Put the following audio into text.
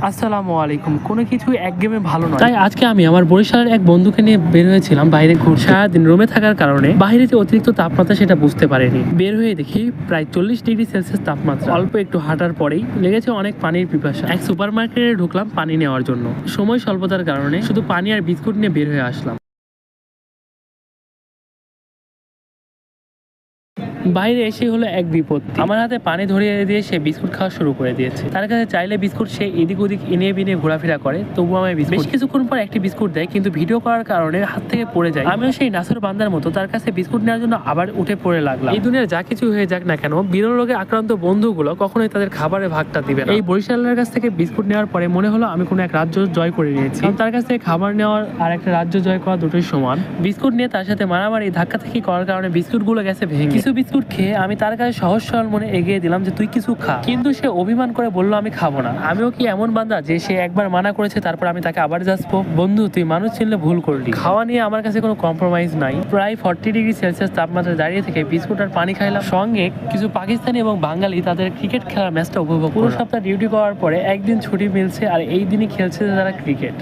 আসসালামু আলাইকুম। কোনো কিছু একঘেয়েমি ভালো নয়, তাই আজকে আমি আমার বরিশালের এক বন্ধুকে নিয়ে বের হয়েছিলাম বাইরে ঘুরতে। সারাদিন রুমে থাকার কারণে বাইরে যে অতিরিক্ত তাপমাত্রা সেটা বুঝতে পারিনি। বের হয়ে দেখি প্রায় 40 ডিগ্রি সেলসিয়াস তাপমাত্রা। অল্প একটু হাঁটার পরেই লেগেছে অনেক পানির পিপাসা। এক সুপার মার্কেটে ঢুকলাম পানি নেওয়ার জন্য। সময় স্বল্পতার কারণে শুধু পানি আর বিস্কুট নিয়ে বের হয়ে আসলাম। বাইরে এসে হলো এক বিপত্তি। আমার হাতে পানি ধরিয়ে দিয়ে সে বিস্কুট খাওয়া শুরু করে দিয়েছে। তার কাছে চাইলে বিস্কুট সে এদিক ওদিক এনে বিনে ঘোরাফেরা করে, তবু আমায় বেশ কিছুক্ষণ পর একটি বিস্কুট দেয়, কিন্তু ভিডিও করার কারণে হাত থেকে পড়ে যায়। আমিও সেই নাসর বান্দার মতো তার কাছে বিস্কুট নেওয়ার জন্য আবার উঠে পড়ে লাগলাম। এই দুনিয়ার যা কিছু হয়ে যাক না কেন, বিরল রোগে আক্রান্ত বন্ধুগুলো কখনোই তাদের খাবারের ভাগটা দিবে না। এই বরিশালের কাছ থেকে বিস্কুট নেওয়ার পরে মনে হলো আমি কোনো এক রাজ্য জয় করে নিয়েছি। তার কাছ থেকে খাবার নেওয়ার আর একটা রাজ্য জয় করা দুটোই সমান। বিস্কুট নিয়ে তার সাথে মারামারি ধাক্কা থেকে করার কারণে বিস্কুটগুলো গেছে ভেঙে। কিছু বিস্কুট খেয়ে আমি তার কাছে সহজ সরল মনে এগিয়ে দিলাম যে তুই কিছু খা, কিন্তু সে অভিমান করে বললো আমি খাবো না। আমিও কি এমন বান্দা যে সে একবার মানা করেছে তারপর আমি তাকে আবার যাচ্বো? বন্ধু, তুই মানুষ চিনলে ভুল করলি। খাওয়া নিয়ে আমার কাছে কোনো কম্প্রোমাইজ নাই। প্রায় 40 ডিগ্রি সেলসিয়াস তাপমাত্রায় দাঁড়িয়ে থেকে বিস্কুট আর পানি খাইলাম। সঙ্গে কিছু পাকিস্তানি এবং বাঙালি তাদের ক্রিকেট খেলার ম্যাচটা উপভোগ। পুরো সপ্তাহ ডিউটি করার পরে একদিন ছুটি মিলছে, আর এই দিনই খেলছে তারা ক্রিকেট।